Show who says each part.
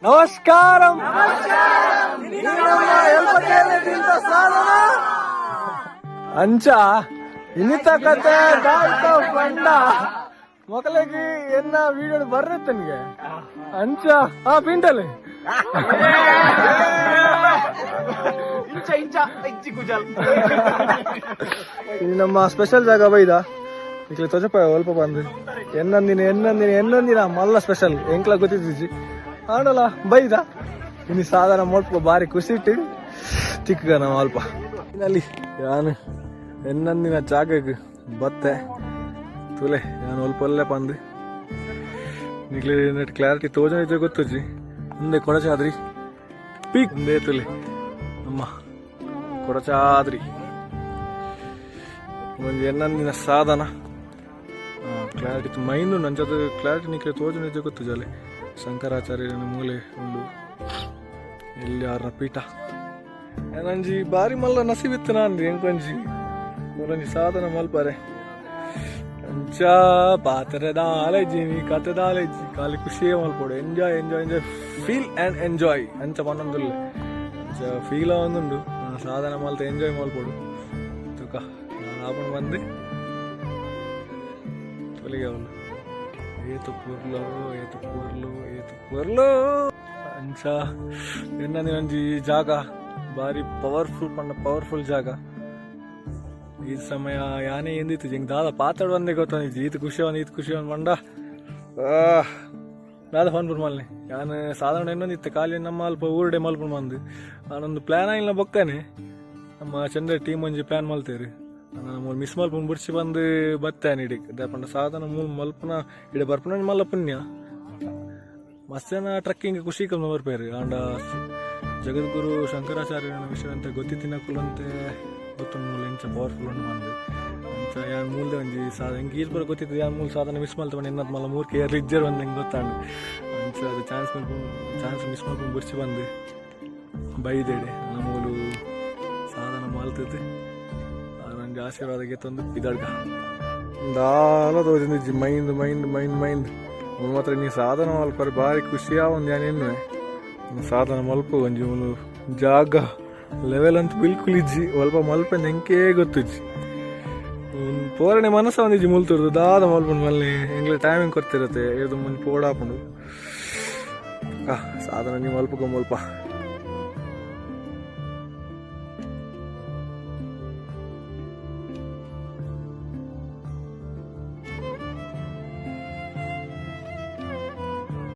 Speaker 1: నమస్కారం ಅಂಚಾ ಇನ್ನಿತ ಕತೆ ದಾಯ್ತ ಬಂಡ ಮಕ್ಕಳಿಗೆ ಎನ್ನ ವಿಡಿಯೋ ಬರ್ರತ್ತೆ ನಿನಗೆ ಅಂಚ ಪಿಂಟಲ್ಲಿ ಇದು ನಮ್ಮ ಸ್ಪೆಷಲ್ ಜಾಗ ಬೈದ ಇಕ್ಲಿ ತೊಜಪ ಸ್ವಲ್ಪ ಬಂದು ಎನ್ನೊಂದಿನ ಮಲ್ಲ ಸ್ಪೆಷಲ್ ಎಂಕ್ಲ ಗೊತ್ತಿದ್ದಿ ಆಡಲ್ಲ ಬೈದ ಇನ್ನು ಸಾಧಾರಣ ಮಲ್ಪ ಬಾರಿ ಖುಷಿ ಇಟ್ಟು ಚಿಕ್ಕ ನಾವು ಅಲ್ಪ ಇನ್ನಲ್ಲಿ ಯಾನು ಎನ್ನೊಂದಿನ ಜಾಗಕ್ಕೆ ಬತ್ತೆ ತುಲೆ ನಾನು ಅಲ್ಪ ಅಲ್ಲೇ ಬಂದು ನಿಕ್ಲಿ ನೆಟ್ ಕ್ಲಾರಿಟಿ ತೋಜನ ಇದ್ರೆ ಗೊತ್ತಜ್ಜಿ ಮುಂದೆ ಕೊಡಚಾದ್ರಿ ಪೀಕ್ ಮುಂದೆ ತುಲೆ ನಮ್ಮ ಕೊಡಚಾದ್ರಿ ಒಂದು ಎನ್ನೊಂದಿನ ಸಾಧನ ಕ್ಲಾರಿಟಿ ಮೈಂದು ನಂಚದ ಕ್ಲಾರಿಟಿ ನಿಕ್ಲೆ ತೋಜನ ಇದ್ರೆ ಗೊತ್ತು ಜಾಲೆ ಶಂಕರಾಚಾರ್ಯನ ಮೂಲೆ ಉಂಡು ಎಲ್ಲಿ ಆರ್ನ ಪೀಠ ನಂಜಿ ಬಾರಿ ಮಲ್ಲ ನಸಿಬಿತ್ತು ನಾನು ಎಂಕೊಂಜಿ ಒಂಜಿ ಸಾಧನ ಮಲ್ಪಾರೆ ಅಂಚ ಪಾತ್ರದ ಆಲಜ್ಜಿ ಕಥದ ಆಲಜ್ಜಿ ಖಾಲಿ ಖುಷಿಯೇ ಮಲ್ಪೋಡು enjoy enjoy enjoy feel and enjoy ಅಂಚ ಪನ್ನೊಂದುಲ್ಲೆ ಅಂಚ ಫೀಲ ಒಂದುಂಡು ಸಾಧನ ಮಲ್ತ ಎಂಜಾಯ್ ಮಲ್ಪೋಡು ತುಕ ನಾನು ಆಪಣ ಬಂದು ತೊಲಿಗೆ ಅವನು ಏತು ಪೂರ್ಲು ಅಂಚ ಎನ್ನೊಂದಿ ಜಾಗ ಬಾರಿ ಪವರ್ಫುಲ್ ಜಾಗ ಈ ಸಮಯ ಯಾನೇ ಎಂದಿತ್ತು ಹಿಂಗೆ ದಾದ ಪಾತಾಡು ಒಂದೇ ಗೊತ್ತಾನಿದ್ದು ಈತ ಖುಷಿ ಅವನ್ ಮಂಡ ದಾದ ಫೋನ್ ಮಲ್ನೆ ಯಾನು ಸಾಧಾರಣ ಇನ್ನೊಂದಿತ್ತು ಖಾಲಿ ನಮ್ಮ ಅಲ್ಪ ಊರ್ಡೆ ಮಲ್ಪುಂಡು ಬಂದು ನಾನೊಂದು ಪ್ಲ್ಯಾನ್ ಆಗಿಲ್ಲ ಬೊಕ್ಕನೆ ನಮ್ಮ ಚಂದ್ರ ಟೀಮ್ ಒಂಜಿ ಪ್ಲ್ಯಾನ್ ಮಲ್ತೇರಿ ನಾನು ಮಿಸ್ ಮಲ್ಪುಂಡು ಬಿಡ್ಸಿ ಬಂದು ಬತ್ತೇನೆ ಇಡೀಕ್ ದಪ್ಪಂಡ ಸಾಧನ ಮೂಲ ಮಲ್ಪನ ಇಡ ಬರ್ಪನ ಮಲ್ಲ ಪುಣ್ಯ ಮಸ್ತೇನ ಟ್ರಕ್ಕಿಂಗ್ ಖುಷಿ ಕಮ್ಮಿ ಬರ್ಪೇರಿ ಆಂಡ ಜಗದ್ಗುರು ಶಂಕರಾಚಾರ್ಯನ ವಿಷಯ ಅಂತ ಗೊತ್ತಿತ್ತಿನಕ್ಕುಲಂತೆ ಗೊತ್ತೊಂದು ಮೂಲ ಎಂಚ ಪವರ್ಫುಲ್ ಉಂಡು ಬಂದು ಅಂಚ ಯಾನ್ ಮೂಲ್ದೆ ಒಂಜಿ ಹೆಂಗೆ ಈಜ್ ಬರೋ ಗೊತ್ತಿತ್ತು ಯಾನ್ ಮೂಲ ಸಾಧನ ಮಿಸ್ ಮಲ್ತವಣ್ಣ ಇನ್ನದ್ ಮಲ್ಲ ಮೂರ್ಕೆ ಯಾರು ಇಜ್ಜರ್ ಬಂದು ಹೆಂಗೆ ಗೊತ್ತಾಂಡು ಅಂಚ ಅದು ಚಾನ್ಸ್ ಮಿಸ್ ಮಲ್ಪುಂಡು ಬಿಡ್ಸಿ ಬಂದು ಬೈದೇಡೆ ನನ್ನ ಮೂಲು ಸಾಧನ ಮಲ್ತದ್ದು ನಂಗೆ ಆಶೀರ್ವಾದಕ್ಕೆ ತಂದು ಇದಾಡ್ಗ ದಾಲ ತೋಜಿ ಮೈಂದ್ ಮಾತ್ರ ನೀ ಸಾಧನ ಮಲ್ಪರು ಭಾರಿ ಖುಷಿಯ ಒಂದು ಏನೇನು ಸಾಧನ ಮಲ್ಪ ಒಂಜಿ ಒಂದು ಜಾಗ ಲೆವೆಲ್ ಅಂತ ಬಿಲ್ಕುಲ್ ಇಜ್ಜಿ ಸ್ವಲ್ಪ ಮಲ್ಪಂದು ಹೆಂಗೆ ಗೊತ್ತಿಜ್ಜಿ ಪೋರಣೆ ಮನಸ್ಸ ಒಂದಿಜ್ಜಿ ಮುಲ್ತಿರೋದು ದಾದ ಮಲ್ಪಂಡು ಮಲ್ಲಿ ಹೆಂಗ್ಲೆ ಟೈಮಿಂಗ್ ಕೊಡ್ತಿರತ್ತೆ ಇದು ಮುಂದೆ ಪೋಡಾಪುಂಡು ಸಾಧನ ನೀವು ಮಲ್ಪ